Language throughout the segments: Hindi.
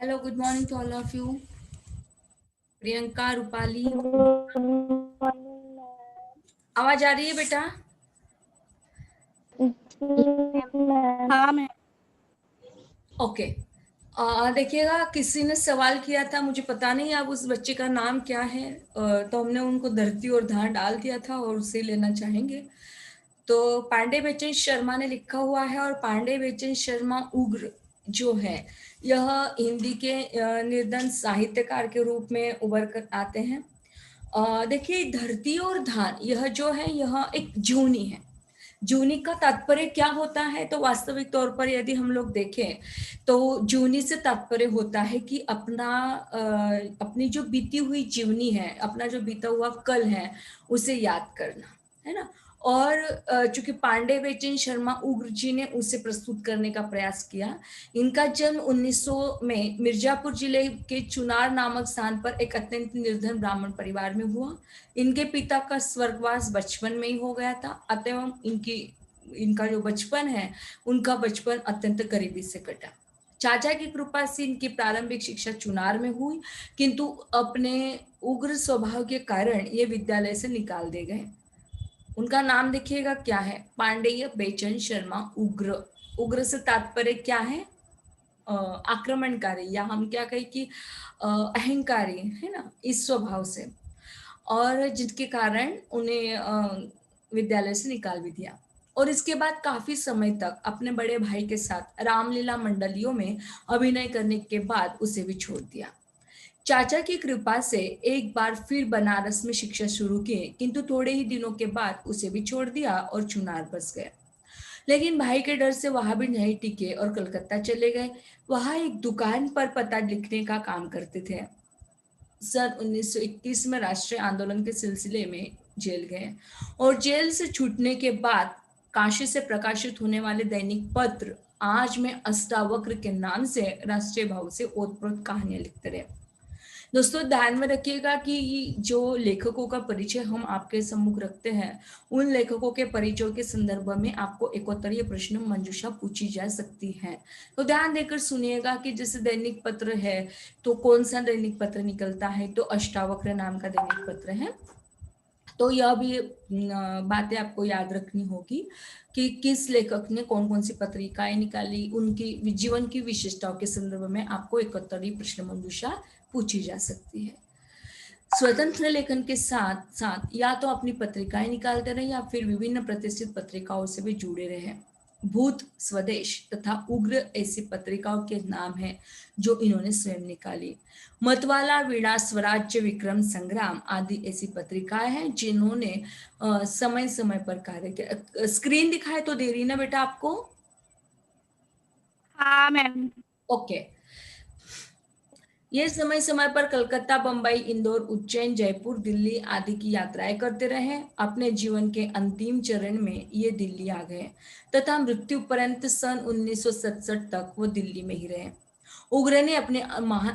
Hello, good morning to all of you. Priyanka, Rupali, आवाज आ रही है बेटा? हाँ मैम। ओके। देखिएगा, किसी ने सवाल किया था, मुझे पता नहीं अब उस बच्चे का नाम क्या है। तो हमने उनको धरती और धार डाल दिया था और उसे लेना चाहेंगे। तो पांडे बेचन शर्मा ने लिखा हुआ है, और पांडे बेचन शर्मा उग्र जो है, यह हिंदी के निर्धन साहित्यकार के रूप में उभर कर आते हैं। देखिए, धरती और धार यह जो है, यह एक जूनी है। जूनी का तात्पर्य क्या होता है? तो वास्तविक तौर पर यदि हम लोग देखें तो जूनी से तात्पर्य होता है कि अपनी जो बीती हुई जीवनी है, अपना जो बीता हुआ कल है, उसे याद करना, है ना। और चूंकि पांडे बेचन शर्मा उग्र जी ने उसे प्रस्तुत करने का प्रयास किया। इनका जन्म 1900 में मिर्जापुर जिले के चुनार नामक स्थान पर एक अत्यंत निर्धन ब्राह्मण परिवार में हुआ। इनके पिता का स्वर्गवास बचपन में ही हो गया था, अतः इनका जो बचपन है, उनका बचपन अत्यंत गरीबी से कटा। चाचा की कृपा से इनकी प्रारंभिक शिक्षा चुनार में हुई, किंतु अपने उग्र स्वभाव के कारण ये विद्यालय से निकाल दिए गए। उनका नाम देखिएगा क्या है, पांडेय बेचन शर्मा उग्र। उग्र से तात्पर्य क्या है? आक्रमणकारी, या हम क्या कहें कि अहंकारी, है ना, इस स्वभाव से। और जिसके कारण उन्हें विद्यालय से निकाल भी दिया। और इसके बाद काफी समय तक अपने बड़े भाई के साथ रामलीला मंडलियों में अभिनय करने के बाद उसे भी छोड़ दिया। चाचा की कृपा से एक बार फिर बनारस में शिक्षा शुरू की, किंतु थोड़े ही दिनों के बाद उसे भी छोड़ दिया और चुनार बस गए। लेकिन भाई के डर से वहां भी नहीं टिके और कलकत्ता चले गए। वहां एक दुकान पर पता लिखने का काम करते थे। सन 1921 में राष्ट्रीय आंदोलन के सिलसिले में जेल गए, और जेल से छूटने के बाद काशी से प्रकाशित होने वाले दैनिक पत्र आज में अष्टावक्र के नाम से राष्ट्रीय भाव से ओतप्रोत कहानियां लिखते रहे। दोस्तों, ध्यान में रखिएगा कि जो लेखकों का परिचय हम आपके सम्मुख रखते हैं, उन लेखकों के परिचय के संदर्भ में आपको एकोत्तरीय प्रश्न मंजूषा पूछी जा सकती है। तो ध्यान देकर सुनिएगा कि जैसे दैनिक पत्र है, तो कौन सा दैनिक पत्र निकलता है? तो अष्टावक्र नाम का दैनिक पत्र है। तो यह भी बातें आपको याद रखनी होगी कि किस लेखक ने कौन कौन सी पत्रिकाएं निकाली, उनकी जीवन की विशेषताओं के संदर्भ में आपको एकोत्तरीय प्रश्न मंजूषा पूछी जा सकती है। स्वतंत्र लेखन के साथ साथ या तो अपनी पत्रिकाएं निकालते रहे या फिर विभिन्न प्रतिष्ठित पत्रिकाओं से भी जुड़े रहे। भूत, स्वदेश तथा उग्र ऐसी पत्रिकाओं के नाम हैं जो इन्होंने स्वयं निकाली। मतवाला, वीणा, स्वराज्य, विक्रम, संग्राम आदि ऐसी पत्रिकाएं हैं जिन्होंने समय समय पर कार्य किया। स्क्रीन दिखाए तो दे रही ना बेटा आपको? हाँ मैम। ओके। ये समय समय पर कलकत्ता, बंबई, इंदौर, उज्जैन, जयपुर, दिल्ली आदि की यात्राएं करते रहे। अपने जीवन के अंतिम चरण में ये दिल्ली आ गए तथा मृत्यु पर्यंत सन 1967 तक वो दिल्ली में ही रहे। उग्र ने अपने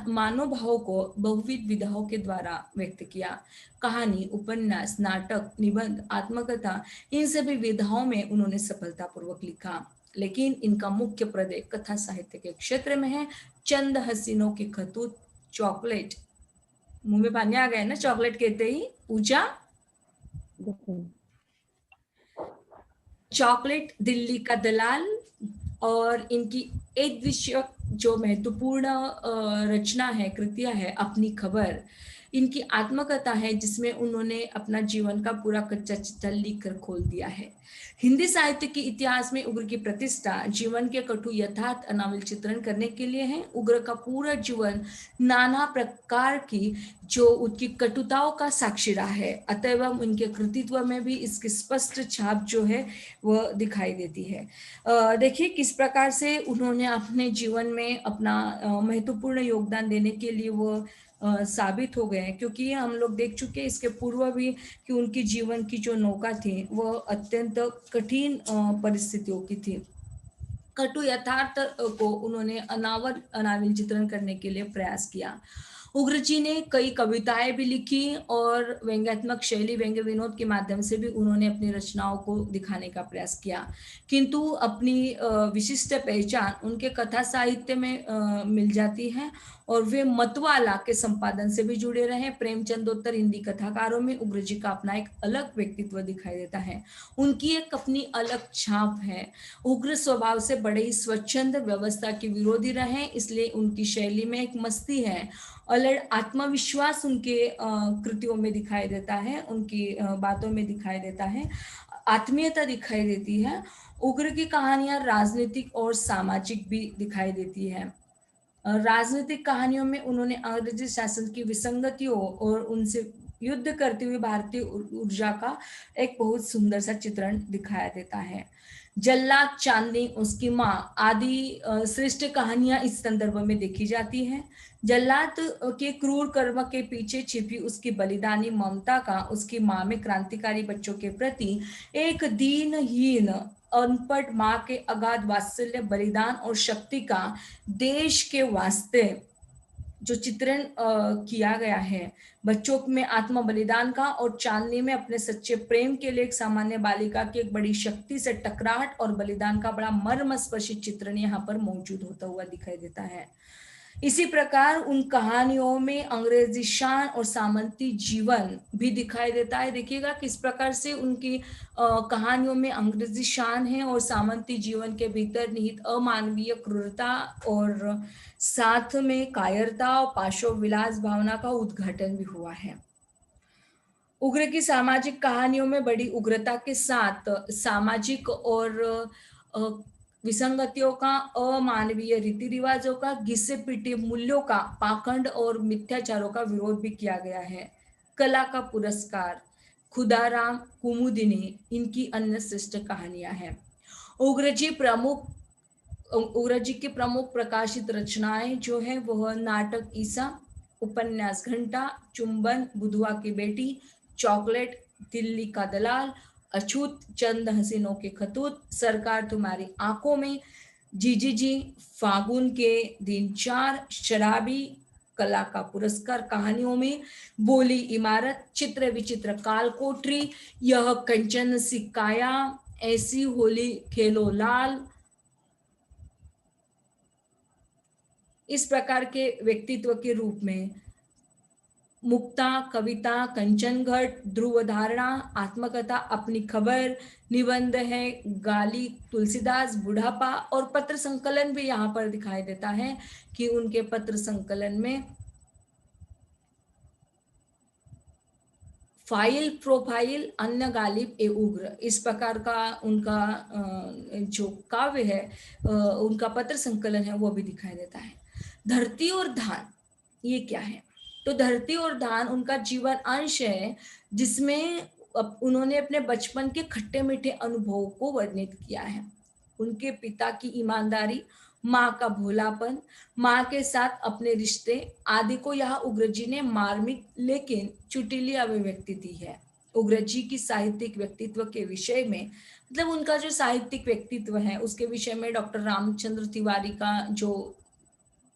मानव को बहुविध विधाओं के द्वारा व्यक्त किया। कहानी, उपन्यास, नाटक, निबंध, आत्मकथा, इन सभी विधाओं में उन्होंने सफलतापूर्वक लिखा। लेकिन इनका मुख्य प्रदेश कथा साहित्य के क्षेत्र में है। चंद हसीनों की खतूत, चॉकलेट, मुंह में पानी आ गया ना चॉकलेट कहते ही, पूजा, चॉकलेट, दिल्ली का दलाल, और इनकी एक विषय जो महत्वपूर्ण रचना है, कृतियां है, अपनी खबर। इनकी आत्मकथा है जिसमें उन्होंने अपना जीवन का पूरा कच्चा चिट्ठा लिख कर खोल दिया है। हिंदी साहित्य के इतिहास में उग्र की प्रतिष्ठा जीवन के कटु यथार्थ अनावल चित्रण करने के लिए है। उग्र का पूरा जीवन नाना प्रकार की जो उनकी कटुताओं का साक्षी रहा है, अतएव उनके कृतित्व में भी इसकी स्पष्ट छाप जो है वह दिखाई देती है। देखिए किस प्रकार से उन्होंने अपने जीवन में अपना महत्वपूर्ण योगदान देने के लिए वो साबित हो गए हैं, क्योंकि हम लोग देख चुके हैं इसके पूर्व भी कि उनकी जीवन की जो नौका थी वह अत्यंत कठिन परिस्थितियों की थी। कटु यथार्थ को उन्होंने अनावल चित्रण करने के लिए प्रयास किया। उग्र जी ने कई कविताएं भी लिखी और व्यंग्यात्मक शैली, व्यंग्य विनोद के माध्यम से भी उन्होंने अपनी रचनाओं को दिखाने का प्रयास किया, किंतु अपनी विशिष्ट पहचान उनके कथा साहित्य में मिल जाती है। और वे मतवाला के संपादन से भी जुड़े रहे। प्रेमचंदोत्तर हिंदी कथाकारों में उग्र जी का अपना एक अलग व्यक्तित्व दिखाई देता है, उनकी एक अपनी अलग छाप है। उग्र स्वभाव से बड़े ही स्वच्छंद, व्यवस्था के विरोधी रहे, इसलिए उनकी शैली में एक मस्ती है, अलग आत्मविश्वास उनके कृतियों में दिखाई देता है, उनकी बातों में दिखाई देता है, आत्मीयता दिखाई देती है। उग्र की कहानियां राजनीतिक और सामाजिक भी दिखाई देती है। राजनीतिक कहानियों में उन्होंने अंग्रेजी शासन की विसंगतियों और उनसे युद्ध करती हुई भारतीय ऊर्जा का एक बहुत सुंदर सा चित्रण दिखाया देता है। जल्लाद, चांदनी, उसकी माँ आदि श्रेष्ठ कहानियां इस संदर्भ में देखी जाती हैं। जल्लाद के क्रूर कर्म के पीछे छिपी उसकी बलिदानी ममता का, उसकी माँ में क्रांतिकारी बच्चों के प्रति एक दीनहीन अनपढ़ माँ के अगाध वात्सल्य, बलिदान और शक्ति का देश के वास्ते जो चित्रण किया गया है, बच्चों में आत्म बलिदान का, और चांदनी में अपने सच्चे प्रेम के लिए एक सामान्य बालिका की एक बड़ी शक्ति से टकराहट और बलिदान का बड़ा मर्मस्पर्शी चित्रण यहाँ पर मौजूद होता हुआ दिखाई देता है। इसी प्रकार उन कहानियों में अंग्रेजी शान और सामंती जीवन भी दिखाई देता है। देखिएगा किस प्रकार से उनकी कहानियों में अंग्रेजी शान है और सामंती जीवन के भीतर निहित अमानवीय क्रूरता और साथ में कायरता और पाशव विलास भावना का उद्घाटन भी हुआ है। उग्र की सामाजिक कहानियों में बड़ी उग्रता के साथ सामाजिक और विसंगतियों का, अमानवीय रीति रिवाजों का, घिसे पीटे मूल्यों का, पाखंड और मिथ्याचारों का विरोध भी किया गया है। कला का पुरस्कार, खुदाराम, कुमुदिनी इनकी अन्य श्रेष्ठ कहानियां हैं। उग्र जी की प्रमुख प्रकाशित रचनाएं जो है वह नाटक ईसा, उपन्यास घंटा, चुंबन, बुधवा की बेटी, चॉकलेट, दिल्ली का दलाल, अछूत, चंद हसीनों के खतूत, सरकार तुम्हारी आंखों में, जी, फागुन के दिन 4, शराबी, कला का पुरस्कार कहानियों में, बोली इमारत, चित्र विचित्र कालकोठरी, यह कंचन सिकाया, ऐसी होली खेलो लाल, इस प्रकार के व्यक्तित्व के रूप में मुक्ता, कविता, कंचनघट, ध्रुव धारणा, आत्मकथा, अपनी खबर, निबंध है, गाली, तुलसीदास, बुढ़ापा और पत्र संकलन भी यहाँ पर दिखाई देता है कि उनके पत्र संकलन में फाइल, प्रोफाइल, अन्य गालिब ए उग्र, इस प्रकार का उनका जो काव्य है, उनका पत्र संकलन है वो भी दिखाई देता है। धरती और धान ये क्या है? तो धरती और धान उनका जीवन अंश है जिसमें उन्होंने अपने बचपन के खट्टे मीठे अनुभवों को वर्णित किया है। उनके पिता की ईमानदारी, माँ का भोलापन, माँ के साथ अपने रिश्ते आदि को यहाँ उग्र जी ने मार्मिक लेकिन चुटीली अभिव्यक्ति दी है। उग्र जी की साहित्यिक व्यक्तित्व के विषय में, मतलब उनका जो साहित्यिक व्यक्तित्व है उसके विषय में डॉक्टर रामचंद्र तिवारी का जो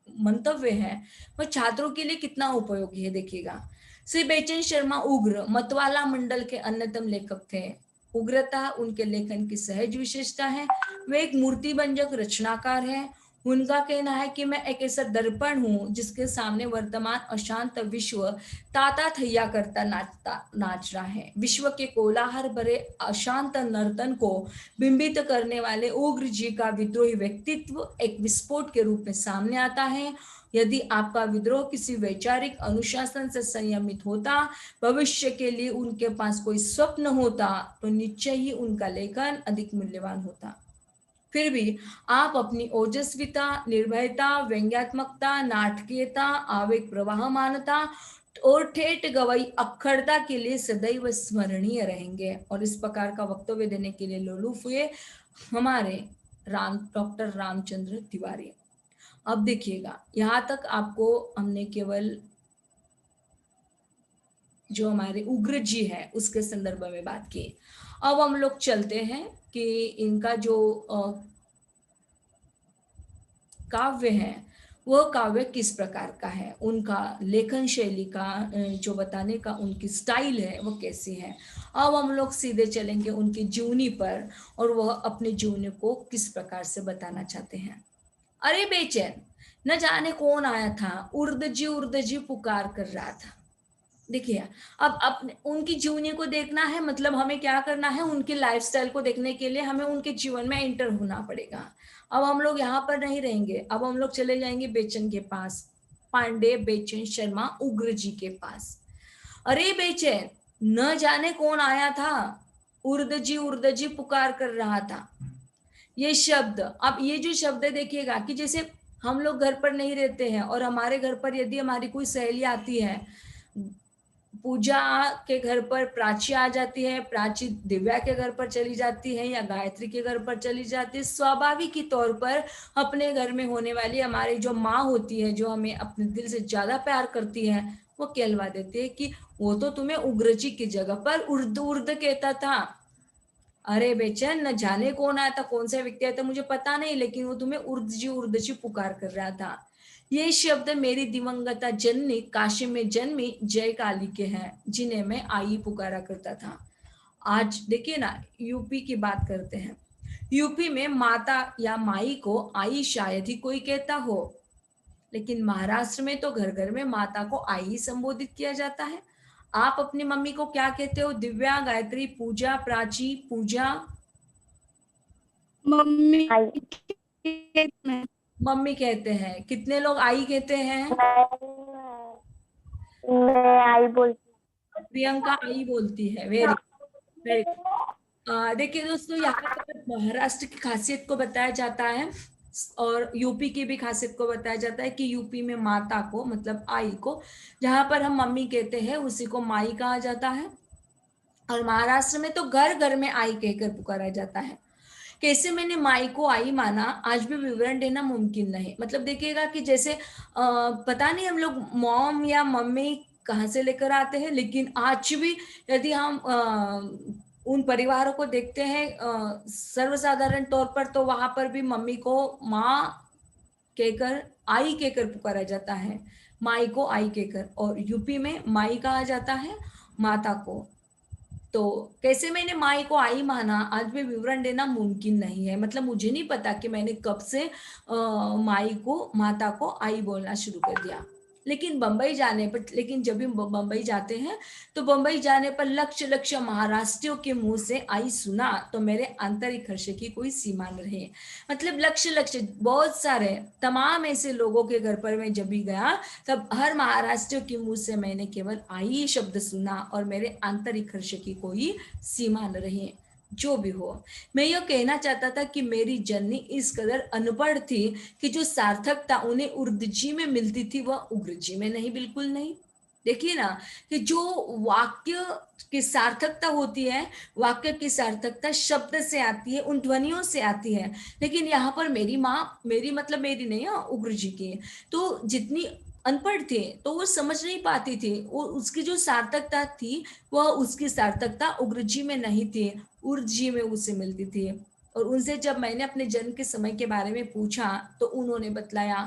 मंतव्य है वह छात्रों के लिए कितना उपयोगी है देखिएगा। श्री बेचन शर्मा उग्र मतवाला मंडल के अन्यतम लेखक थे। उग्रता उनके लेखन की सहज विशेषता है। वे एक मूर्ति भंजक रचनाकार है। उनका कहना है कि मैं एक ऐसा दर्पण हूँ जिसके सामने वर्तमान अशांत विश्व ताता थैया करता नाच रहा है। विश्व के कोलाहल भरे अशांत नर्तन को बिंबित करने वाले उग्र जी का विद्रोही व्यक्तित्व एक विस्फोट के रूप में सामने आता है। यदि आपका विद्रोह किसी वैचारिक अनुशासन से संयमित होता, भविष्य के लिए उनके पास कोई स्वप्न होता, तो निश्चय ही उनका लेखन अधिक मूल्यवान होता। फिर भी आप अपनी ओजस्विता, निर्भयता, व्यंग्यात्मकता, नाटकीयता, आवेग प्रवाहमानता और ठेठ गवई अखड़ता के लिए सदैव स्मरणीय रहेंगे। और इस प्रकार का वक्तव्य देने के लिए लोलुप हुए हमारे डॉक्टर रामचंद्र तिवारी। अब देखिएगा, यहाँ तक आपको हमने केवल जो हमारे उग्र जी है उसके संदर्भ में बात की। अब हम लोग चलते हैं कि इनका जो काव्य है वह काव्य किस प्रकार का है, उनका लेखन शैली का जो बताने का उनकी स्टाइल है वो कैसी है। अब हम लोग सीधे चलेंगे उनकी जीवनी पर और वह अपनी जीवनी को किस प्रकार से बताना चाहते हैं। अरे बेचैन, न जाने कौन आया था, उर्द जी पुकार कर रहा था। देखिए, अब अपने उनकी जीवनी को देखना है, मतलब हमें क्या करना है, उनकी लाइफ़स्टाइल को देखने के लिए हमें उनके जीवन में एंटर होना पड़ेगा। अब हम लोग यहाँ पर नहीं रहेंगे, अब हम लोग चले जाएँगे बेचन के पास, पांडे बेचन शर्मा उग्र जी के पास। अरे बेचैन, न जाने कौन आया था, उर्द जी पुकार कर रहा था। ये शब्द, अब ये जो शब्द है देखिएगा कि जैसे हम लोग घर पर नहीं रहते हैं और हमारे घर पर यदि हमारी कोई सहेली आती है, पूजा के घर पर प्राची आ जाती है, प्राची दिव्या के घर पर चली जाती है या गायत्री के घर पर चली जाती है, स्वाभाविक ही तौर पर अपने घर में होने वाली हमारी जो माँ होती है, जो हमें अपने दिल से ज्यादा प्यार करती है, वो कहलवा देती है कि वो तो तुम्हें उग्रजी की जगह पर उर्द उर्द कहता था। अरे बेचैन, न जाने कौन आया था, कौन सा व्यक्ति आया था मुझे पता नहीं, लेकिन वो तुम्हें उर्द जी पुकार कर रहा था। ये शब्द मेरी दिवंगता जननी काशी में जन्मी जय काली के हैं, जिन्हें मैं आई पुकारा करता था। आज देखिए ना, यूपी की बात करते हैं। यूपी में माता या माई को आई शायद ही कोई कहता हो, लेकिन महाराष्ट्र में तो घर घर में माता को आई ही संबोधित किया जाता है। आप अपनी मम्मी को क्या कहते हो? दिव्या, गायत्री, पूजा, प्राची, पूजा। मम्मी आई। मैं मम्मी कहते हैं। कितने लोग आई कहते हैं? मैं आई बोलती प्रियंका आई बोलती है। Very very. देखिए दोस्तों, यहाँ पर महाराष्ट्र की खासियत को बताया जाता है और यूपी की भी खासियत को बताया जाता है कि यूपी में माता को, मतलब आई को, जहां पर हम मम्मी कहते हैं उसी को माई कहा जाता है, और महाराष्ट्र में तो घर घर में आई कहकर पुकारा जाता है। कैसे मैंने माई को आई माना, आज भी विवरण देना मुमकिन नहीं। मतलब देखिएगा कि जैसे पता नहीं हम लोग मॉम या मम्मी कहाँ से लेकर आते हैं, लेकिन आज भी यदि हम उन परिवारों को देखते हैं, सर्वसाधारण तौर पर तो वहां पर भी मम्मी को माँ कहकर, आई कहकर पुकारा जाता है, माई को आई कहकर, और यूपी में माई कहा जाता है माता को। तो कैसे मैंने माई को आई माना, आज भी विवरण देना मुमकिन नहीं है। मतलब मुझे नहीं पता कि मैंने कब से माई को, माता को आई बोलना शुरू कर दिया। लेकिन बंबई जाने पर, लेकिन जब भी बंबई जाते हैं तो बंबई जाने पर लक्ष लक्ष महाराष्ट्रियों के मुंह से आई सुना तो मेरे आंतरिक हर्ष की कोई सीमा न रही। मतलब लक्ष लक्ष बहुत सारे तमाम ऐसे लोगों के घर पर मैं जब भी गया, तब हर महाराष्ट्रियों के मुंह से मैंने केवल आई शब्द सुना और मेरे आंतरिक हर्ष की कोई सीमा न रही। जो भी हो, मैं यह कहना चाहता था कि मेरी जननी इस कदर अनपढ़ थी कि जो सार्थकता उन्हें उर्दजी में मिलती थी वह उग्रजी में नहीं, बिल्कुल नहीं। देखिए ना कि जो वाक्य की सार्थकता होती है, वाक्य की सार्थकता शब्द से आती है, उन ध्वनियों से आती है, लेकिन यहाँ पर मेरी माँ, मेरी मतलब मेरी नहीं, उग्र जी की, तो जितनी अनपढ़ थे तो वो समझ नहीं पाती थी, वो उसकी जो सार्थकता थी वह उसकी सार्थकता उग्र जी में नहीं थी, उर्द जी में उसे मिलती थी। और उनसे जब मैंने अपने जन्म के समय के बारे में पूछा तो उन्होंने बतलाया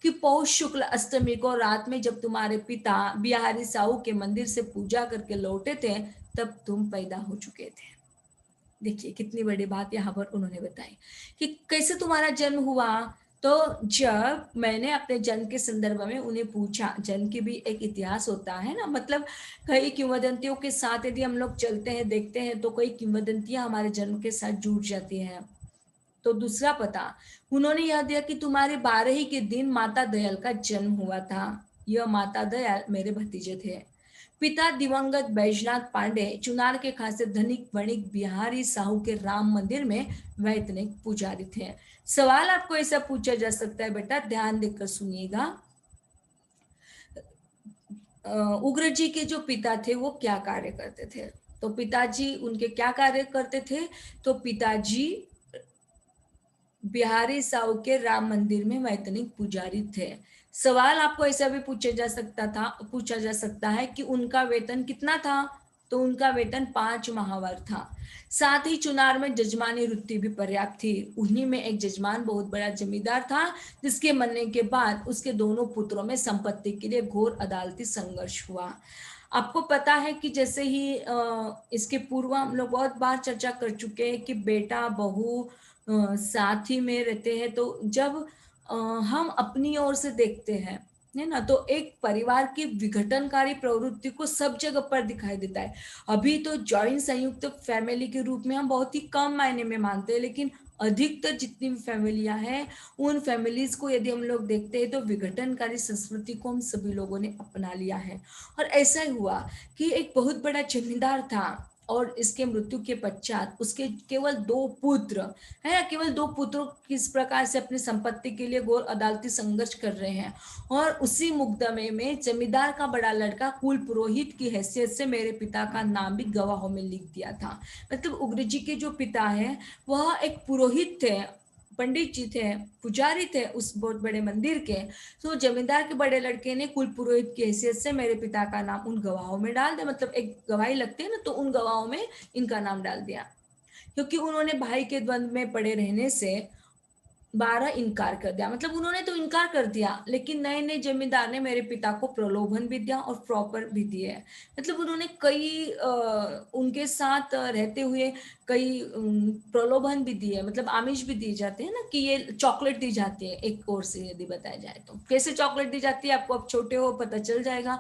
कि पौष शुक्ल अष्टमी को रात में जब तुम्हारे पिता बिहारी साहू के मंदिर से पूजा करके लौटे थे तब तुम पैदा हो चुके थे। देखिए कितनी बड़ी बात यहाँ पर उन्होंने बताई कि कैसे तुम्हारा जन्म हुआ। तो जब मैंने अपने जन्म के संदर्भ में उन्हें पूछा, जन्म की भी एक इतिहास होता है ना, मतलब कई किंवदंतियों के साथ यदि हम लोग चलते हैं, देखते हैं तो कई किंवदंतियां हमारे जन्म के साथ जुड़ जाती हैं। तो दूसरा पता उन्होंने यह दिया कि तुम्हारे 12 के दिन माता दयाल का जन्म हुआ था। यह माता दयाल मेरे भतीजे थे। पिता दिवंगत बैजनाथ पांडे चुनार के खासे धनिक वणिक बिहारी साहू के राम मंदिर में वैतनिक पुजारी थे। सवाल आपको ऐसा पूछा जा सकता है, बेटा ध्यान देकर सुनिएगा, उग्र जी के जो पिता थे वो क्या कार्य करते थे? तो पिताजी उनके क्या कार्य करते थे? तो पिताजी बिहारी साहू के राम मंदिर में वैतनिक पुजारी थे। सवाल आपको ऐसा भी पूछा जा सकता है कि उनका वेतन कितना था? तो उनका वेतन 5 महावर था। साथ ही चुनार में जजमानी वृत्ति भी पर्याप्त थी। उन्हीं में एक जजमान बहुत बड़ा जमींदार था, जिसके मरने के बाद उसके दोनों पुत्रों में संपत्ति के लिए घोर अदालती संघर्ष हुआ। आपको पता है कि जैसे ही इसके पूर्व हम लोग बहुत बार चर्चा कर चुके हैं कि बेटा बहू साथ ही में रहते हैं, तो जब हम अपनी ओर से देखते हैं, है ना, तो एक परिवार की विघटनकारी प्रवृत्ति को सब जगह पर दिखाई देता है। अभी तो जॉइंट संयुक्त फैमिली के रूप में हम बहुत ही कम मायने में मानते हैं, लेकिन अधिकतर जितनी भी फैमिलियां हैं, उन फैमिलीज को यदि हम लोग देखते हैं तो विघटनकारी संस्कृति को हम सभी लोगों ने अपना लिया है। और ऐसा ही हुआ कि एक बहुत बड़ा जमींदार था, और इसके मृत्यु के पश्चात उसके केवल 2 पुत्र, है ना, केवल 2 पुत्रों किस प्रकार से अपनी संपत्ति के लिए घोर अदालती संघर्ष कर रहे हैं। और उसी मुकदमे में जमींदार का बड़ा लड़का कुल पुरोहित की हैसियत से मेरे पिता का नाम भी गवाहों में लिख दिया था। मतलब उग्र जी के जो पिता है वह एक पुरोहित थे, पंडित जी थे, पुजारी थे उस बहुत बड़े मंदिर के। तो जमींदार के बड़े लड़के ने कुल पुरोहित की हैसियत से मेरे पिता का नाम उन गवाहों में डाल दिया। मतलब एक गवाही लगती है ना, तो उन गवाहों में इनका नाम डाल दिया, क्योंकि उन्होंने भाई के द्वंद्व में पड़े रहने से 12 इनकार कर दिया। मतलब उन्होंने तो इनकार कर दिया, लेकिन नए नए जमींदार ने मेरे पिता को प्रलोभन भी दिया और प्रॉपर भी दिए। मतलब उन्होंने कई उनके साथ रहते हुए कई प्रलोभन भी दिए, मतलब आमिष भी दी जाते हैं ना, कि ये चॉकलेट दी जाती है एक ओर से, यदि बताया जाए तो कैसे चॉकलेट दी जाती है आपको अब छोटे हो पता चल जाएगा।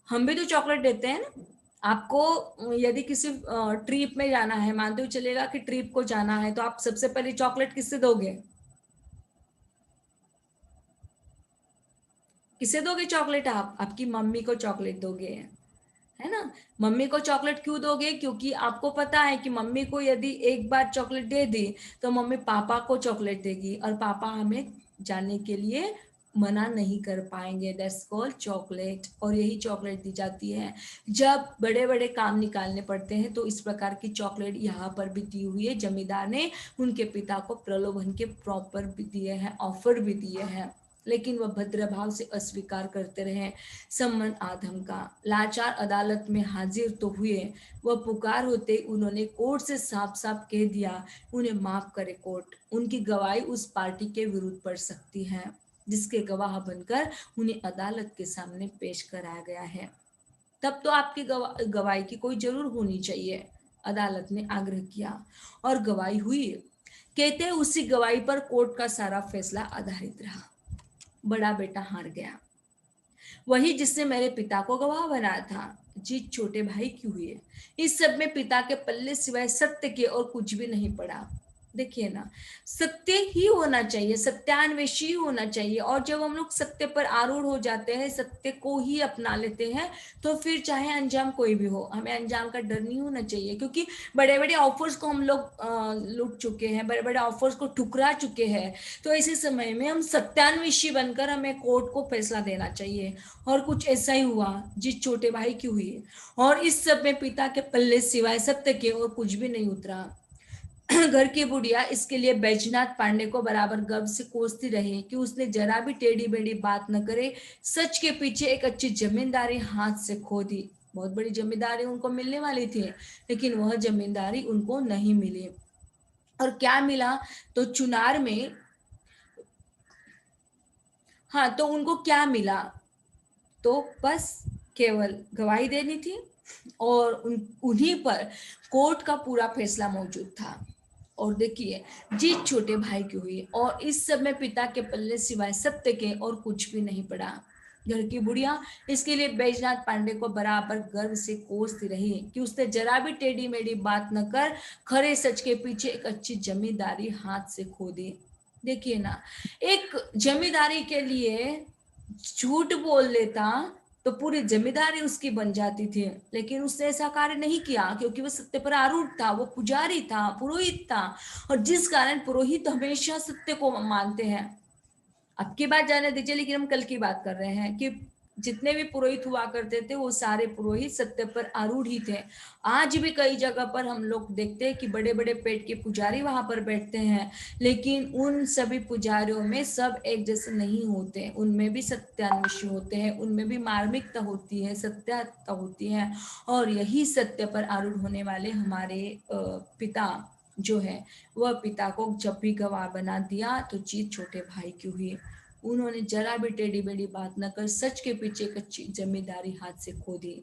हम भी तो चॉकलेट देते हैं ना आपको। यदि किसी ट्रिप में जाना है, मानते हुए चलेगा कि ट्रिप को जाना है, तो आप सबसे पहले चॉकलेट किससे दोगे? किसे दोगे चॉकलेट? आप आपकी मम्मी को चॉकलेट दोगे, है ना। मम्मी को चॉकलेट क्यों दोगे? क्योंकि आपको पता है कि मम्मी को यदि एक बार चॉकलेट दे दी तो मम्मी पापा को चॉकलेट देगी, और पापा हमें जाने के लिए मना नहीं कर पाएंगे। That's called chocolate. और यही चॉकलेट दी जाती है जब बड़े बड़े काम निकालने पड़ते हैं। तो इस प्रकार की चॉकलेट यहाँ पर भी दी हुई है। जमींदार ने उनके पिता को प्रलोभन के प्रॉपर भी दिए हैं, ऑफर भी दिए हैं, लेकिन वह भद्र भाव से अस्वीकार करते रहे। सम्मन आधम का लाचार अदालत में हाजिर तो हुए, वह पुकार होते उन्होंने कोर्ट से साफ साफ कह दिया, उन्हें माफ करे कोर्ट, उनकी गवाही उस पार्टी के विरुद्ध पड़ सकती है जिसके गवाह बनकर उन्हें अदालत के सामने पेश कराया गया है। तब तो आपकी गवाही की कोई जरूर होनी चाहिए, अदालत ने आग्रह किया। और गवाही हुई। कहते हैं उसी गवाही पर कोर्ट का सारा फैसला आधारित रहा। बड़ा बेटा हार गया, वही जिसने मेरे पिता को गवाह बनाया था। जीत छोटे भाई की हुई है। इस सब में पिता के पल्ले सिवाय सत्य के और कुछ भी नहीं पड़ा। देखिए ना, सत्य ही होना चाहिए, सत्यान्वेषी ही होना चाहिए। और जब हम लोग सत्य पर आरूढ़ हो जाते हैं, सत्य को ही अपना लेते हैं, तो फिर चाहे अंजाम कोई भी हो, हमें अंजाम का डर नहीं होना चाहिए। क्योंकि बड़े बड़े ऑफर्स को हम लोग लूट चुके हैं, बड़े बड़े ऑफर्स को ठुकरा चुके हैं। तो ऐसे समय में हम सत्यान्वेषी बनकर हमें कोर्ट को फैसला देना चाहिए। और कुछ ऐसा ही हुआ जिस छोटे भाई की हुई। और इस सब में पिता के पल्ले सिवाय सत्य के और कुछ भी नहीं उतरा। घर की बुढ़िया इसके लिए बैजनाथ पांडे को बराबर गर्व से कोसती रही कि उसने जरा भी टेढ़ी बेढ़ी बात न करे, सच के पीछे एक अच्छी जमींदारी हाथ से खो दी। बहुत बड़ी जमींदारी उनको मिलने वाली थी, लेकिन वह जमींदारी उनको नहीं मिली। और क्या मिला? तो चुनार में, हाँ, तो उनको क्या मिला? तो बस केवल गवाही देनी थी, और उन्हीं पर कोर्ट का पूरा फैसला मौजूद था। और देखिए, जीत छोटे भाई की हुई, और इस सब में पिता के पल्ले सिवाय सत्य के और कुछ भी नहीं पड़ा। घर की बुढ़िया इसके लिए बैजनाथ पांडे को बराबर गर्व से कोसती रही कि उसने जरा भी टेढ़ी मेढ़ी बात न कर खरे सच के पीछे एक अच्छी जमींदारी हाथ से खो दी। देखिए ना, एक जमींदारी के लिए झूठ बोल लेता तो पूरी जिम्मेदारी उसकी बन जाती थी, लेकिन उसने ऐसा कार्य नहीं किया क्योंकि वो सत्य पर आरूढ़ था, वो पुजारी था, पुरोहित था। और जिस कारण पुरोहित हमेशा सत्य को मानते हैं। अब की बात जाने दीजिए, लेकिन हम कल की बात कर रहे हैं कि जितने भी पुरोहित हुआ करते थे वो सारे पुरोहित सत्य पर आरूढ़ ही थे। आज भी कई जगह पर हम लोग देखते हैं कि बड़े बड़े पेट के पुजारी वहां पर बैठते हैं, लेकिन उन सभी पुजारियों में सब एक जैसे नहीं होते। उनमें भी सत्यान्वेषी होते हैं, उनमें भी मार्मिकता होती है, सत्यता होती है। और यही सत्य पर आरूढ़ होने वाले हमारे पिता जो है, वह पिता को जब भी गवाह बना दिया तो जीत छोटे भाई की हुई। उन्होंने जरा भी टेढ़ी बेढ़ी बात न कर सच के पीछे कच्ची जमींदारी हाथ से खो दी।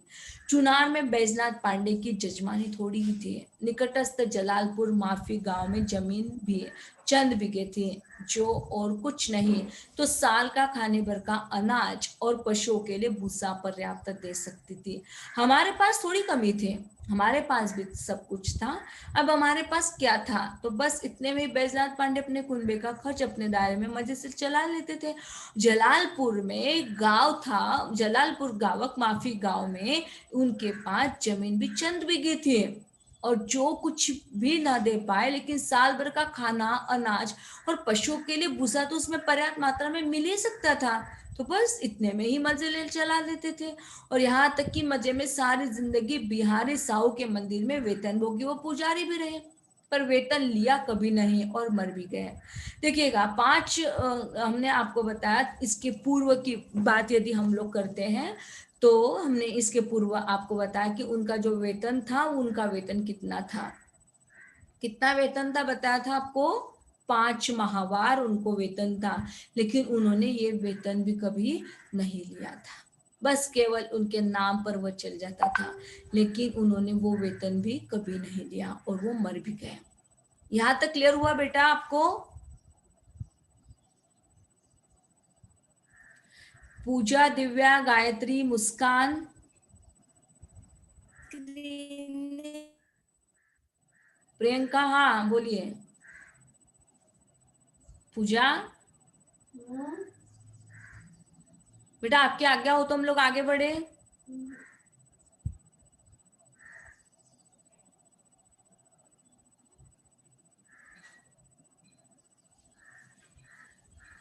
चुनार में बैजनाथ पांडे की जजमानी थोड़ी ही थी। निकटस्थ जलालपुर माफी गांव में जमीन भी चंद बीघे थी, जो और कुछ नहीं तो साल का खाने भर का अनाज और पशुओं के लिए भूसा पर्याप्त दे सकती थी। हमारे पास थोड़ी कमी थी, हमारे पास भी सब कुछ था। अब हमारे पास क्या था, तो बस इतने में बैजनाथ पांडे अपने कुनबे का खर्च अपने दायरे में मजे से चला लेते थे। जलालपुर में गांव था, जलालपुर गावक माफी गांव में उनके पास जमीन भी चंद बीघे थी, और जो कुछ भी ना दे पाए, लेकिन साल भर का खाना, अनाज और पशुओं के लिए भूसा तो उसमें पर्याप्त मात्रा में मिल ही सकता था। तो बस इतने में ही मजे ले चला लेते थे। और यहाँ तक कि मजे में सारी जिंदगी बिहारी साहू के मंदिर में वेतनभोगी वो पुजारी भी रहे, पर वेतन लिया कभी नहीं और मर भी गए। देखिएगा, हमने आपको बताया। इसके पूर्व की बात यदि हम लोग करते हैं, तो हमने इसके पूर्व आपको बताया कि उनका जो वेतन था, उनका वेतन कितना था। कितना वेतन था बताया था आपको, 5 माहवार उनको वेतन था। लेकिन उन्होंने ये वेतन भी कभी नहीं लिया था, बस केवल उनके नाम पर वह चल जाता था, लेकिन उन्होंने वो वेतन भी कभी नहीं लिया और वो मर भी गए। यहां तक क्लियर हुआ बेटा आपको? पूजा, दिव्या, गायत्री, मुस्कान, प्रियंका, हाँ बोलिए। पूजा बेटा, आपकी आज्ञा हो तो हम लोग आगे बढ़े।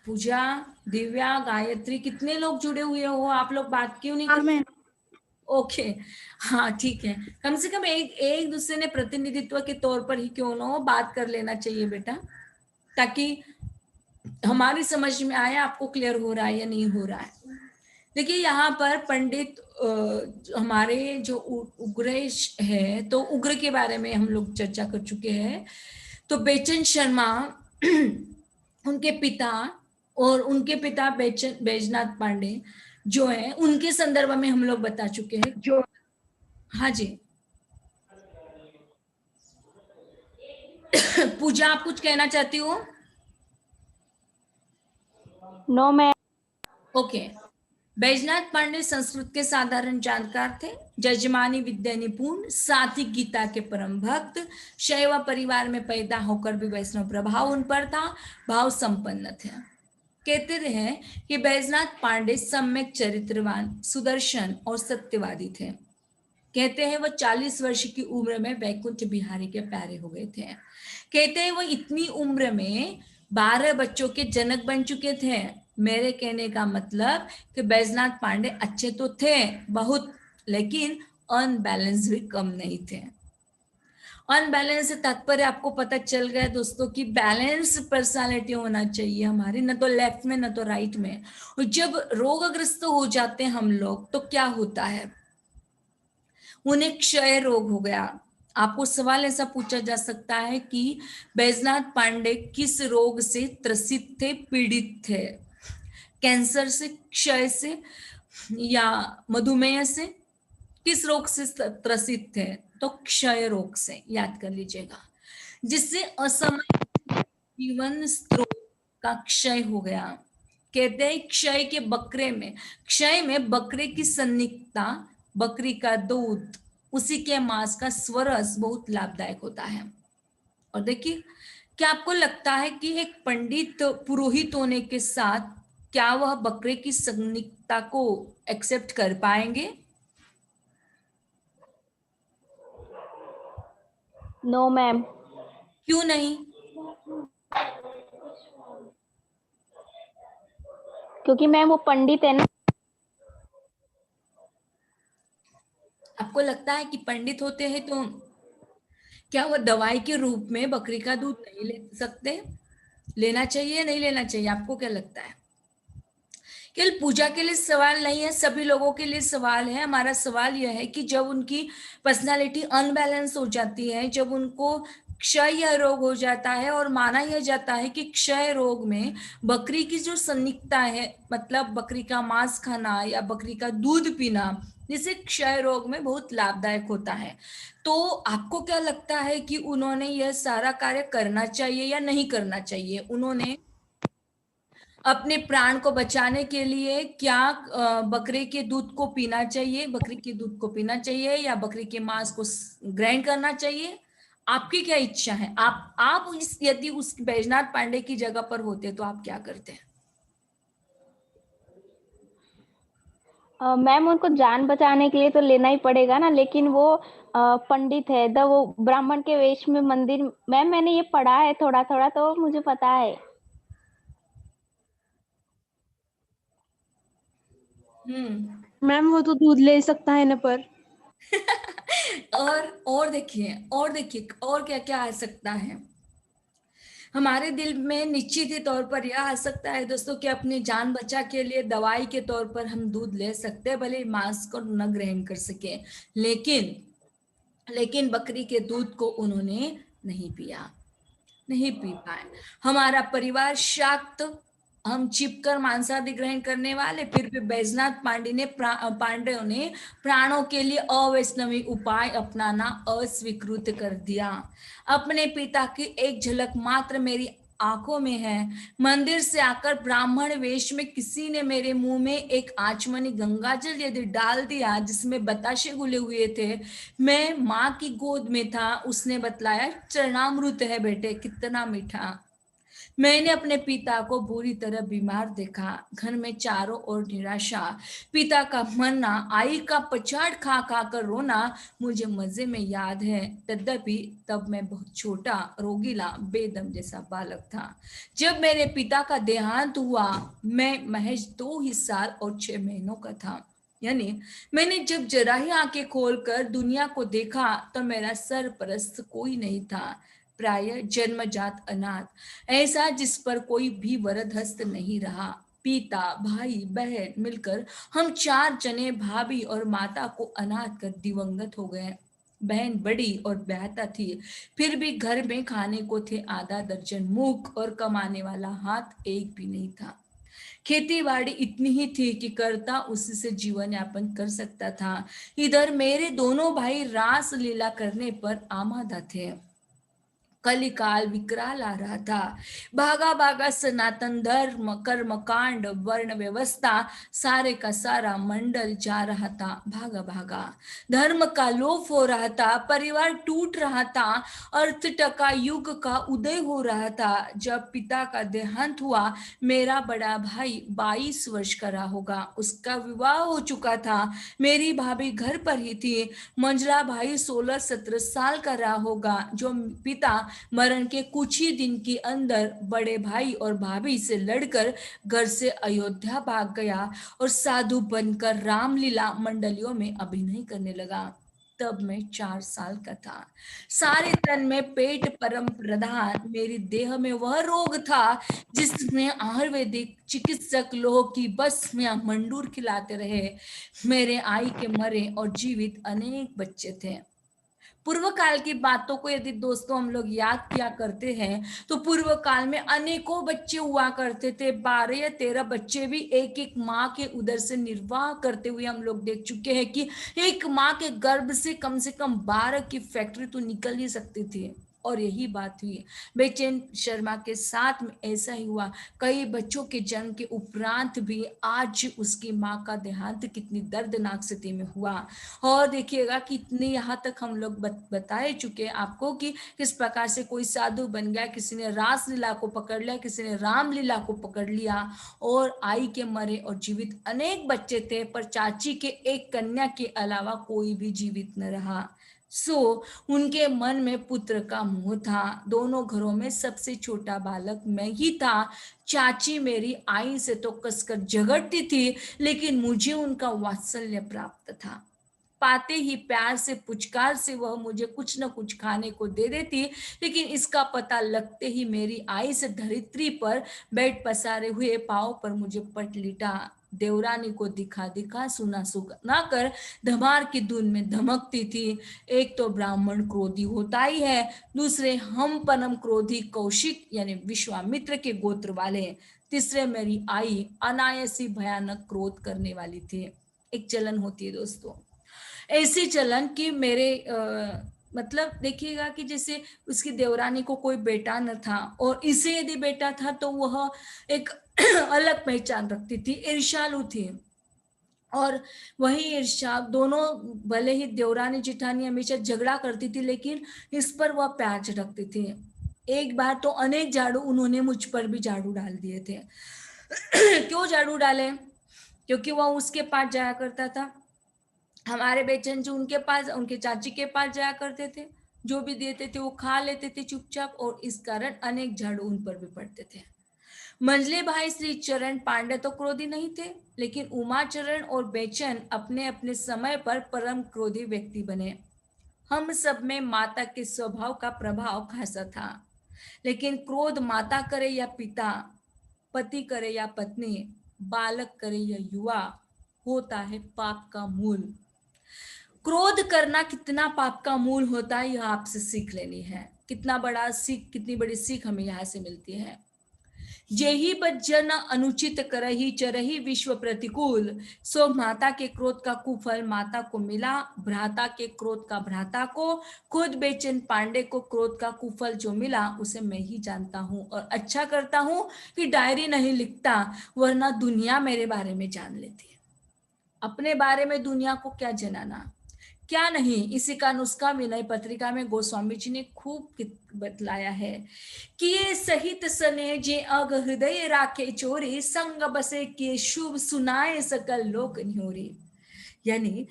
पूजा, दिव्या, गायत्री, कितने लोग जुड़े हुए हो आप लोग? बात क्यों नहीं कर? ओके, हाँ ठीक है। कम से कम एक एक दूसरे ने प्रतिनिधित्व के तौर पर ही क्यों ना हो, बात कर लेना चाहिए बेटा, ताकि हमारी समझ में आए आपको क्लियर हो रहा है या नहीं हो रहा है। देखिए, यहाँ पर पंडित हमारे जो उग्रेश है, तो उग्र के बारे में हम लोग चर्चा कर चुके हैं। तो बेचन शर्मा उनके पिता, और उनके पिता बैजनाथ पांडे जो है, उनके संदर्भ में हम लोग बता चुके हैं जो। हाँ जी। पूजा, आप कुछ कहना चाहती हो? No ma'am. Okay. Baijnath Pandey Sanskrit के साधारण जानकार थे, जजमानी विद्या निपुण, साथ ही गीता के परम भक्त, शैव परिवार में पैदा होकर भी वैष्णव प्रभाव उन पर था, भाव संपन्न थे। कहते हैं कि बैजनाथ पांडे सम्यक चरित्रवान, सुदर्शन और सत्यवादी थे। कहते हैं वह 40 वर्ष की उम्र में वैकुंठ बिहारी के प्यारे हो गए थे। कहते हैं वह इतनी उम्र में 12 बच्चों के जनक बन चुके थे। मेरे कहने का मतलब कि बैजनाथ पांडे अच्छे तो थे बहुत, लेकिन अनबैलेंस भी कम नहीं थे। अनबैलेंस से तात्पर्य आपको पता चल गया दोस्तों कि बैलेंस पर्सनालिटी होना चाहिए हमारी, न तो लेफ्ट में न तो राइट में। और जब रोगग्रस्त हो जाते हैं हम लोग, तो क्या होता है, उन्हें क्षय रोग हो गया। आपको सवाल ऐसा पूछा जा सकता है कि बैजनाथ पांडे किस रोग से त्रसित थे, पीड़ित थे? कैंसर से, क्षय से, या मधुमेह से? किस रोग से त्रसित थे? तो क्षय रोग से, याद कर लीजिएगा, जिससे असमय जीवन स्रोत का क्षय हो गया। कहते हैं क्षय के बकरे में, क्षय में बकरे की सन्निग्धता, बकरी का दूध, उसी के मांस का स्वरस बहुत लाभदायक होता है। और देखिए, क्या आपको लगता है कि एक पंडित पुरोहित होने के साथ क्या वह बकरे की सन्निग्धता को एक्सेप्ट कर पाएंगे? No ma'am. क्यों नहीं? क्योंकि मैम वो पंडित है ना। आपको लगता है कि पंडित होते हैं तो क्या वह दवाई के रूप में बकरी का दूध नहीं ले सकते? लेना चाहिए, नहीं लेना चाहिए? आपको क्या लगता है? केवल पूजा के लिए सवाल नहीं है, सभी लोगों के लिए सवाल है। हमारा सवाल यह है कि जब उनकी पर्सनालिटी अनबैलेंस हो जाती है, जब उनको क्षय रोग हो जाता है। और माना यह जाता है कि क्षय रोग में बकरी की जो संनिग्धता है, मतलब बकरी का मांस खाना या बकरी का दूध पीना, जिसे क्षय रोग में बहुत लाभदायक होता है। तो आपको क्या लगता है कि उन्होंने यह सारा कार्य करना चाहिए या नहीं करना चाहिए? उन्होंने अपने प्राण को बचाने के लिए क्या बकरे के दूध को पीना चाहिए, बकरी के दूध को पीना चाहिए या बकरी के मांस को ग्रहण करना चाहिए? आपकी क्या इच्छा है? आप इस यदि उस बैजनाथ पांडे की जगह पर होते तो आप क्या करते? मैम उनको जान बचाने के लिए तो लेना ही पड़ेगा ना, लेकिन वो पंडित है, वो ब्राह्मण के वेश में मंदिर। मैम मैंने ये पढ़ा है थोड़ा थोड़ा, तो मुझे पता है। मैम वो तो दूध ले सकता है ना पर। और देखिए और क्या क्या आ सकता है हमारे दिल में। निश्चित ही तौर पर यह आ सकता है दोस्तों कि अपनी जान बचा के लिए दवाई के तौर पर हम दूध ले सकते हैं, भले मांस को न ग्रहण कर सके, लेकिन बकरी के दूध को उन्होंने नहीं पिया, नहीं पी पाए। हमारा परिवार शाक्त, हम छिपकर मांसाहारी ग्रहण करने वाले, फिर भी बैजनाथ पांड्यों ने प्राणों के लिए अवैष्णवी उपाय अपनाना अस्वीकृत कर दिया। अपने पिता की एक झलक मात्र मेरी आंखों में है। मंदिर से आकर ब्राह्मण वेश में किसी ने मेरे मुंह में एक आचमनी गंगाजल यदि डाल दिया जिसमें बताशे घुले हुए थे, मैं माँ की गोद में था, उसने बतलाया चरणामृत है बेटे, कितना मीठा। मैंने अपने पिता को बुरी तरह बीमार देखा। घर में चारों ओर निराशा, पिता का मरना, आई का पछाड़ खा खा कर रोना मुझे मजे में याद है। तद्यपि तब मैं बहुत छोटा, रोगीला, बेदम जैसा बालक था। जब मेरे पिता का देहांत हुआ मैं महज 2 ही साल और 6 महीनों का था। यानी मैंने जब जरा ही आंखें खोलकर दुनिया को देखा तो मेरा सरपरस्त कोई नहीं था, प्राय जन्मजात अनाथ, ऐसा जिस पर कोई भी वरद हस्त नहीं रहा। पिता, भाई, बहन मिलकर हम 4 जने भाभी और माता को अनाथ कर दिवंगत हो गए। बहन बड़ी और ब्याहता थी, फिर भी घर में खाने को थे आधा दर्जन मुख और कमाने वाला हाथ एक भी नहीं था। खेती बाड़ी इतनी ही थी कि करता उससे जीवन यापन कर सकता था। इधर मेरे दोनों भाई रास लीला करने पर आमादा थे। कलिकाल विकराल आ रहा था। भागा भागा सनातन धर्म, कर्म कांड, वर्ण व्यवस्था, सारे का सारा मंडल जा रहा था भागा भागा। धर्म का लोप हो रहा था, परिवार टूट रहा था, अर्थ टका युग का उदय हो रहा था। जब पिता का देहांत हुआ मेरा बड़ा भाई 22 वर्ष का रहा होगा, उसका विवाह हो चुका था। मेरी भाभी घर पर ही थी। मंझला भाई 16-17 साल का रहा होगा, जो पिता मरण के कुछ ही दिन के अंदर बड़े भाई और भाभी से लड़कर घर से अयोध्या भाग गया और साधु बनकर रामलीला मंडलियों में अभिनय करने लगा। तब मैं 4 साल का था। सारे तन में पेट परम प्रधान, मेरी देह में वह रोग था जिसमें आयुर्वेदिक चिकित्सक लोगों की बस में मंडूर खिलाते रहे। मेरे आई के मरे और जीवित अनेक बच्चे थे। पूर्व काल की बातों को यदि दोस्तों हम लोग याद किया करते हैं तो पूर्व काल में अनेकों बच्चे हुआ करते थे। 12 या 13 बच्चे भी एक एक माँ के उदर से निर्वाह करते हुए हम लोग देख चुके हैं कि एक माँ के गर्भ से कम 12 की फैक्ट्री तो निकल ही सकती थी। और यही बात हुई बेचैन शर्मा के साथ में, ऐसा ही हुआ। कई बच्चों के जन्म के उपरांत भी आज उसकी माँ का देहांत कितनी दर्दनाक स्थिति में हुआ। और देखिएगा कि इतने यहाँ तक हम लोग बताए चुके हैं आपको कि किस प्रकार से कोई साधु बन गया, किसी ने रास लीला को पकड़ लिया, किसी ने राम लीला को पकड़ लिया, और आई के मरे और जीवित अनेक बच्चे थे, पर चाची के एक कन्या के अलावा कोई भी जीवित न रहा। उनके मन में पुत्र का मोह था। दोनों घरों में सबसे छोटा बालक मैं ही था। चाची मेरी आई से तो कसकर झगड़ती थी, लेकिन मुझे उनका वात्सल्य प्राप्त था। पाते ही प्यार से पुचकार से वह मुझे कुछ न कुछ खाने को दे देती, लेकिन इसका पता लगते ही मेरी आई से धरित्री पर बेड पसारे हुए पाँव पर मुझे पट लिटा। देवरानी को दिखा दिखा सुना सुना कर धमार की धुन में धमकती थी। एक तो ब्राह्मण क्रोधी होता ही है, दूसरे हम परम क्रोधी कौशिक यानी विश्वामित्र के गोत्र वाले, तीसरे मेरी आई अनायासी भयानक क्रोध करने वाली थी। एक चलन होती है दोस्तों, ऐसी चलन कि मेरे मतलब देखिएगा कि जैसे उसकी देवरानी को कोई बेटा न था और इसे यदि बेटा था तो वह एक अलग पहचान रखती थी, ईर्ष्यालु थी। और वही ईर्ष्या दोनों, भले ही देवरानी जिठानी हमेशा झगड़ा करती थी लेकिन इस पर वह प्यार रखती थी। एक बार तो अनेक झाड़ू उन्होंने मुझ पर भी झाड़ू डाल दिए थे। क्यों झाड़ू डाले? क्योंकि वह उसके पास जाया करता था, हमारे बेचन जो उनके पास, उनके चाची के पास जाया करते थे, जो भी देते थे वो खा लेते थे चुपचाप, और इस कारण अनेक झाड़ू उन पर भी पड़ते थे। मंझले भाई श्री चरण पांडे तो क्रोधी नहीं थे, लेकिन उमाचरण और बेचन अपने अपने समय पर परम क्रोधी व्यक्ति बने। हम सब में माता के स्वभाव का प्रभाव खासा था, लेकिन क्रोध माता करे या पिता, पति करे या पत्नी, बालक करे या युवा, होता है पाप का मूल। क्रोध करना कितना पाप का मूल होता है यह आपसे सीख लेनी है। कितना बड़ा सीख, कितनी बड़ी सीख हमें यहाँ से मिलती है। यही बज्जन अनुचित करही चरही विश्व प्रतिकूल, सो माता के क्रोध का कुफल माता को मिला, भ्राता के क्रोध का भ्राता को, खुद बेचन पांडे को क्रोध का कुफल जो मिला उसे मैं ही जानता हूँ, और अच्छा करता हूँ कि डायरी नहीं लिखता, वरना दुनिया मेरे बारे में जान लेती है। अपने बारे में दुनिया को क्या जनाना, क्या नहीं, इसी का नुस्खा विनय पत्रिका में गोस्वामी जी ने खूब बतलाया है कि ये सहित सने जे अग हृदय राखे चोरी, संग बसे के शुभ सुनाए सकल लोक न्योरी। यानी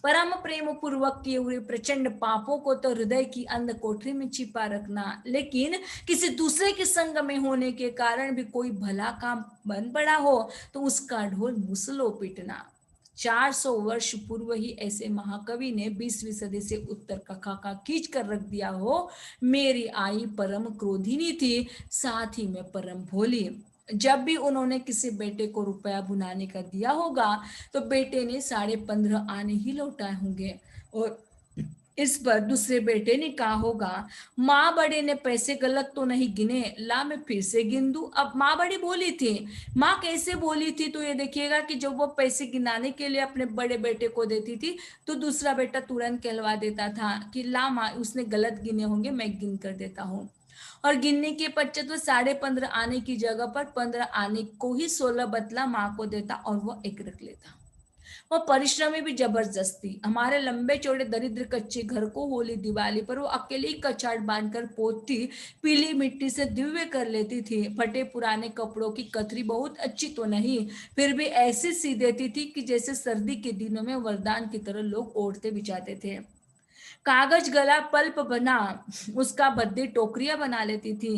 परम प्रेम पूर्वक किए हुए प्रचंड पापों को तो हृदय की अंध कोठरी में छिपा रखना, लेकिन किसी दूसरे के संग में होने के कारण भी कोई भला काम बन पड़ा हो तो उसका ढोल मुसलो पीटना। 400 वर्ष पूर्व ही ऐसे महाकवि ने 20वीं सदी से उत्तर का खाका खींच कर रख दिया हो, मेरी आई परम क्रोधिनी थी, साथ ही में परम भोली। जब भी उन्होंने किसी बेटे को रुपया बुनाने का दिया होगा तो बेटे ने 15.5 आने ही लौटाए होंगे, और इस पर दूसरे बेटे ने कहा होगा, माँ बड़े ने पैसे गलत तो नहीं गिने, ला मैं फिर से गिन दूं। अब माँ बड़ी बोली थी, माँ कैसे बोली थी तो ये देखिएगा कि जब वो पैसे गिनाने के लिए अपने बड़े बेटे को देती थी तो दूसरा बेटा तुरंत कहलवा देता था कि ला माँ उसने गलत गिने होंगे, मैं गिन कर देता हूँ। और गिनने के पश्चात वो 15.5 आने की जगह पर 15 आने को ही 16 बतला माँ को देता और वो एक रख लेता। वो परिश्रमी भी जबरदस्ती, हमारे लंबे चौड़े दरिद्र कच्चे घर को होली दिवाली पर वो अकेले ही कचाट बांधकर पोतती, पीली मिट्टी से दिव्य कर लेती थी। फटे पुराने कपड़ों की कतरी बहुत अच्छी तो नहीं, फिर भी ऐसी सी देती थी कि जैसे सर्दी के दिनों में वरदान की तरह लोग ओढ़ते बिछाते थे। कागज गला पल्प बना, उसका बद्दी टोकरियां बना लेती थी।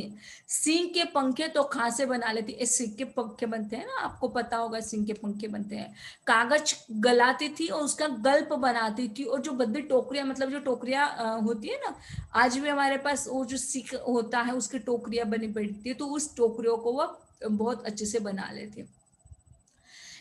सिंह के पंखे तो खासे बना लेती, सिंह के पंखे बनते हैं ना, आपको पता होगा सिंह के पंखे बनते हैं। कागज गलाती थी और उसका गल्प बनाती थी, और जो बद्दी टोकरियां, मतलब जो टोकरियां होती है ना, आज भी हमारे पास वो जो सिक होता है उसकी टोकरियां बनी पड़ती है, तो उस टोकरियों को वह बहुत अच्छे से बना लेती।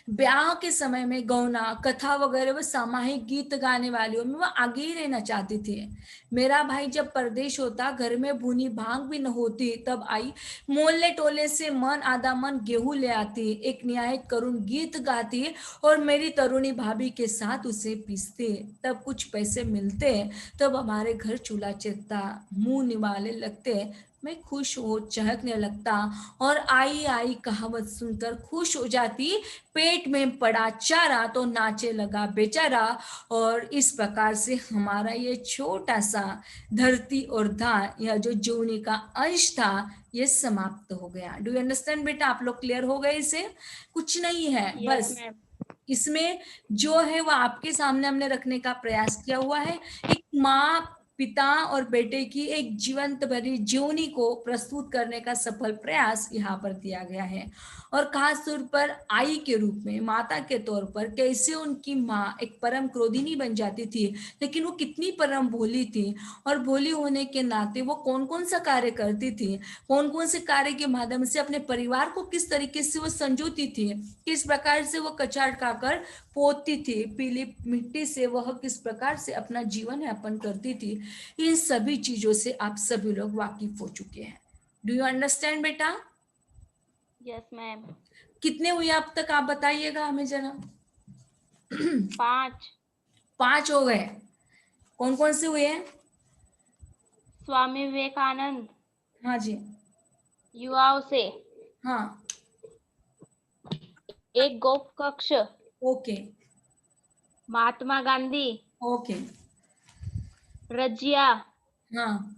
ब्याह के समय में गौना, कथा वगैरह वो सामाहिक गीत गाने वालियों में वह आगे ही रहना चाहती थी। मेरा भाई जब परदेश होता, घर में भुनी भांग भी न होती, तब आई मोहल्ले टोले से मन आधा मन गेहूं ले आती, एक निहायत करुण गीत गाती और मेरी तरुणी भाभी के साथ उसे पीसती। तब कुछ पैसे मिलते, तब हमारे घर चूल्हा चेकता, मुंह निवाले लगते, मैं खुश हो चहकने लगता और आई आई कहावत सुनकर खुश हो जाती। पेट में पड़ा चारा तो नाचे लगा बेचारा, और इस प्रकार से हमारा ये छोटा सा धरती और धान, यह जो जूनी का अंश था, ये समाप्त हो गया। डू यू अंडरस्टैंड बेटा? आप लोग क्लियर हो गए? इसे कुछ नहीं है, बस इसमें जो है वो आपके सामने हमने रखने का प्रयास किया हुआ है। एक माँ पिता और बेटे की एक जीवंत भरी जीवनी को प्रस्तुत करने का सफल प्रयास यहाँ पर दिया गया है। और खास तौर पर आई के रूप में, माता के तौर पर कैसे उनकी माँ एक परम क्रोधिनी बन जाती थी, लेकिन वो कितनी परम भोली थी, और भोली होने के नाते वो कौन कौन सा कार्य करती थी, कौन कौन से कार्य के माध्यम से अपने परिवार को किस तरीके से वो संजोती थी, किस प्रकार से वो कचाड़ खाकर पोतती थी, पीली मिट्टी से वह किस प्रकार से अपना जीवन यापन करती थी, इन सभी चीजों से आप सभी लोग वाकिफ हो चुके हैं। डू यू अंडरस्टैंड बेटा? Yes ma'am. कितने हुए अब तक आप बताइएगा हमें जरा। 5। 5 हो गए। कौन कौन से हुए हैं? स्वामी विवेकानंद, हाँ जी। युवाओं से हाँ। एक गोप कक्ष, ओके। महात्मा गांधी, ओके। रजिया, हाँ।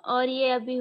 और ये अभी